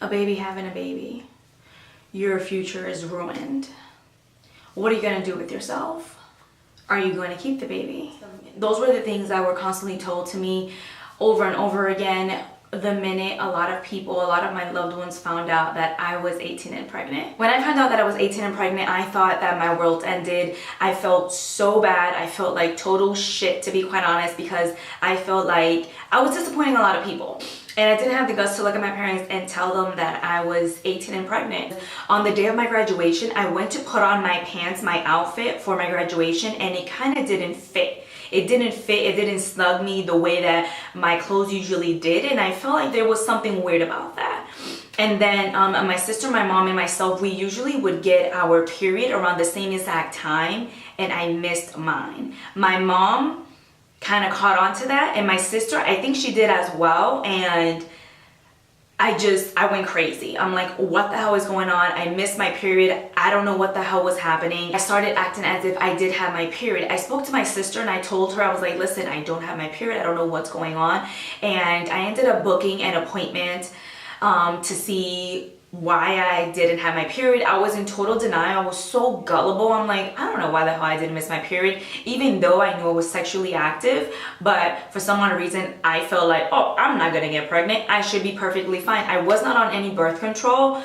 a baby having a baby, your future is ruined. What are you going to do with yourself? Are you going to keep the baby? Those were the things that were constantly told to me over and over again. The minute a lot of my loved ones found out that I was 18 and pregnant. When I found out that I was 18 and pregnant, I thought that my world ended. I felt so bad. I felt like total shit, to be quite honest, because I felt like I was disappointing a lot of people. And I didn't have the guts to look at my parents and tell them that I was 18 and pregnant. On the day of my graduation, I went to put on my pants, my outfit for my graduation, and it kind of didn't fit. It didn't snug me the way that my clothes usually did, and I felt like there was something weird about that. And then my sister, my mom, and myself, we usually would get our period around the same exact time, and I missed mine. My mom kind of caught on to that, and my sister, I think she did as well, and I went crazy. I'm like, what the hell is going on? I missed my period. I don't know what the hell was happening. I started acting as if I did have my period. I spoke to my sister and I told her, I was like, listen, I don't have my period. I don't know what's going on. And I ended up booking an appointment to see why I didn't have my period. I was in total denial. I was so gullible. I'm like, I don't know why the hell I didn't miss my period, even though I knew I was sexually active. But for some odd reason, I felt like, oh, I'm not gonna get pregnant. I should be perfectly fine. I was not on any birth control.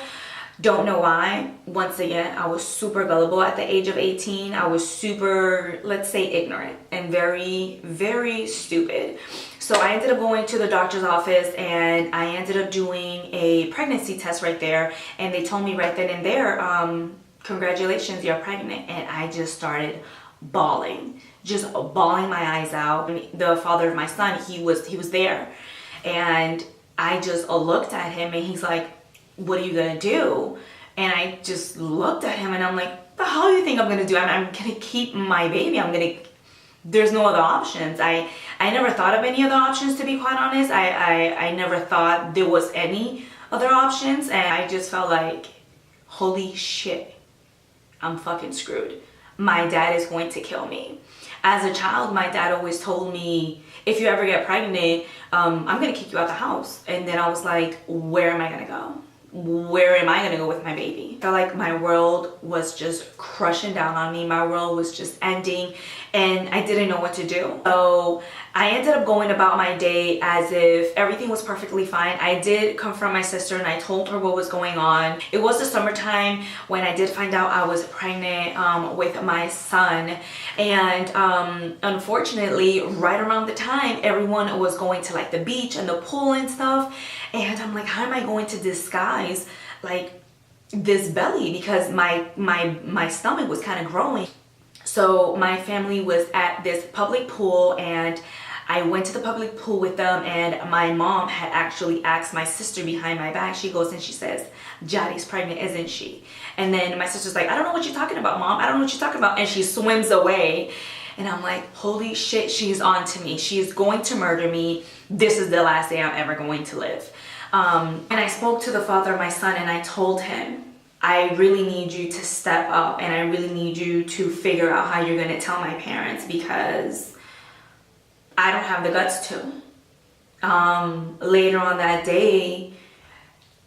Don't know why. Once again, I was super gullible at the age of 18. I was super, let's say, ignorant and very, very stupid. So I ended up going to the doctor's office and I ended up doing a pregnancy test right there. And they told me right then and there, congratulations, you're pregnant. And I just started bawling, just bawling my eyes out. The father of my son, he was there. And I just looked at him and he's like, what are you gonna do? And I just looked at him and I'm like, the hell do you think I'm gonna do? I'm gonna keep my baby. There's no other options. I never thought of any other options, to be quite honest. I never thought there was any other options, and I just felt like, holy shit, I'm fucking screwed. My dad is going to kill me. As a child, my dad always told me, if you ever get pregnant, I'm gonna kick you out the house. And then I was like, where am I gonna go? Where am I gonna go with my baby? I felt like my world was just crushing down on me. My world was just ending and I didn't know what to do. So I ended up going about my day as if everything was perfectly fine. I did confront my sister and I told her what was going on. It was the summertime when I did find out I was pregnant with my son. And unfortunately, right around the time, everyone was going to like the beach and the pool and stuff. And I'm like, how am I going to disguise like this belly? Because my stomach was kind of growing. So my family was at this public pool and I went to the public pool with them, and my mom had actually asked my sister behind my back. She goes and she says, Jadi's pregnant, isn't she? And then my sister's like, I don't know what you're talking about, Mom. I don't know what you're talking about. And she swims away. And I'm like, holy shit, she's on to me. She's going to murder me. This is the last day I'm ever going to live. And I spoke to the father of my son and I told him, I really need you to step up and I really need you to figure out how you're going to tell my parents, because I don't have the guts to. Later on that day,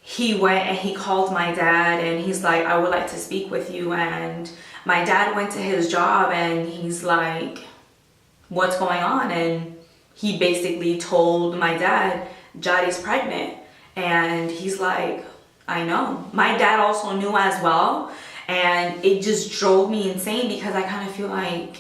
he went and he called my dad and he's like, I would like to speak with you. And my dad went to his job and he's like, what's going on? And he basically told my dad, Jadi's pregnant. And he's like, I know. My dad also knew as well. And it just drove me insane because I kind of feel like,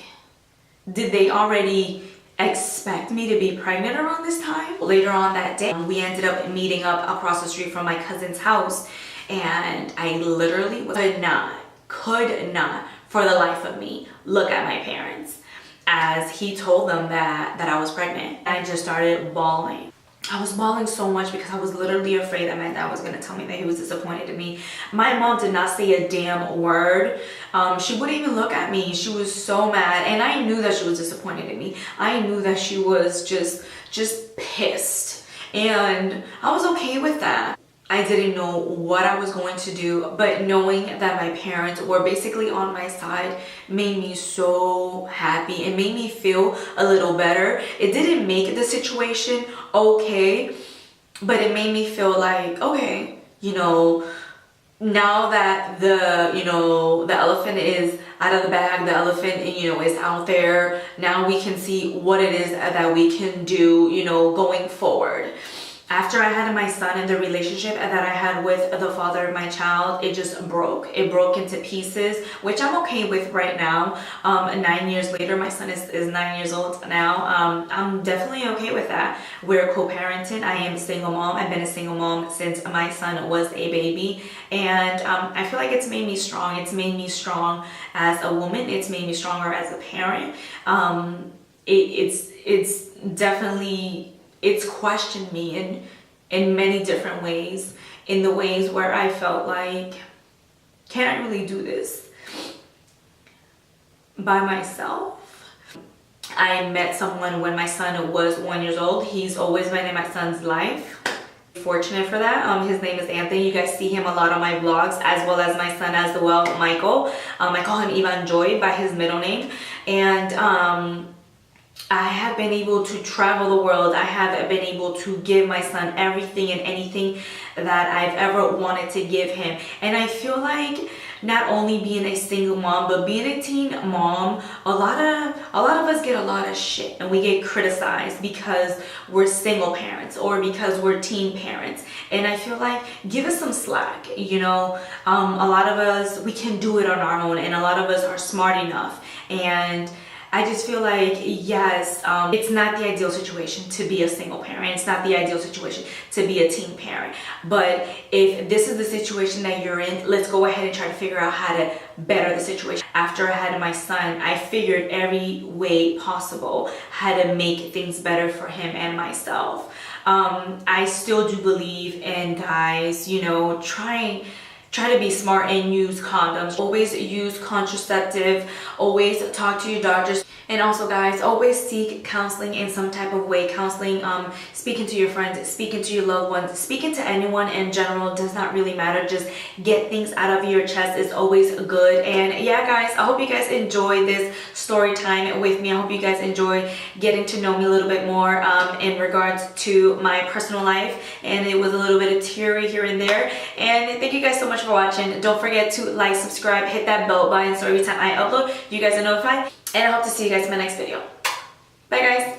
did they already expect me to be pregnant around this time? Later on that day, we ended up meeting up across the street from my cousin's house. And I literally could not, for the life of me, look at my parents as he told them that I was pregnant. I just started bawling. I was bawling so much because I was literally afraid that my dad was going to tell me that he was disappointed in me. My mom did not say a damn word. She wouldn't even look at me. She was so mad. And I knew that she was disappointed in me. I knew that she was just pissed. And I was okay with that. I didn't know what I was going to do, but knowing that my parents were basically on my side made me so happy. It made me feel a little better. It didn't make the situation okay, but it made me feel like, okay, you know, now that the, you know, the elephant is out of the bag, the elephant, you know, is out there, now we can see what it is that we can do, you know, going forward. After I had my son and the relationship that I had with the father of my child, it just broke. It broke into pieces, which I'm okay with right now. 9 years later, my son is 9 years old now. I'm definitely okay with that. We're co-parenting. I am a single mom. I've been a single mom since my son was a baby. And I feel like it's made me strong. It's made me strong as a woman. It's made me stronger as a parent. It's definitely... It's questioned me in many different ways, in the ways where I felt like, can I really do this by myself? I met someone when my son was 1 year old. He's always been in my son's life. Fortunate for that. His name is Anthony. You guys see him a lot on my vlogs, as well as my son as well, Michael. I call him Ivan Joy by his middle name. And I have been able to travel the world. I have been able to give my son everything and anything that I've ever wanted to give him. And I feel like not only being a single mom, but being a teen mom, a lot of us get a lot of shit, and we get criticized because we're single parents or because we're teen parents. And I feel like, give us some slack, you know. A lot of us, we can do it on our own, and a lot of us are smart enough. And I just feel like, yes, it's not the ideal situation to be a single parent. It's not the ideal situation to be a teen parent. But if this is the situation that you're in, let's go ahead and try to figure out how to better the situation. After I had my son, I figured every way possible how to make things better for him and myself. I still do believe in guys, you know, try to be smart and use condoms. Always use contraceptive. Always talk to your doctors. And also, guys, always seek counseling in some type of way. Counseling, speaking to your friends, speaking to your loved ones, speaking to anyone in general does not really matter. Just get things out of your chest is always good. And yeah, guys, I hope you guys enjoy this story time with me. I hope you guys enjoy getting to know me a little bit more in regards to my personal life. And it was a little bit of teary here and there. And thank you guys so much for watching. Don't forget to like, subscribe, hit that bell button so every time I upload, you guys are notified. And I hope to see you guys in my next video. Bye, guys.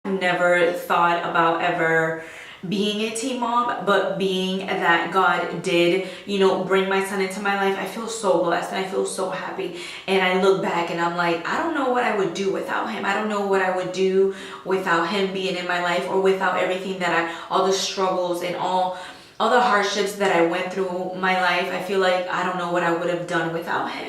Never thought about ever being a teen mom, but being that God did, you know, bring my son into my life, I feel so blessed and I feel so happy. And I look back and I'm like, I don't know what I would do without him. I don't know what I would do without him being in my life, or without everything that all the struggles and all the hardships that I went through my life. I feel like I don't know what I would have done without him.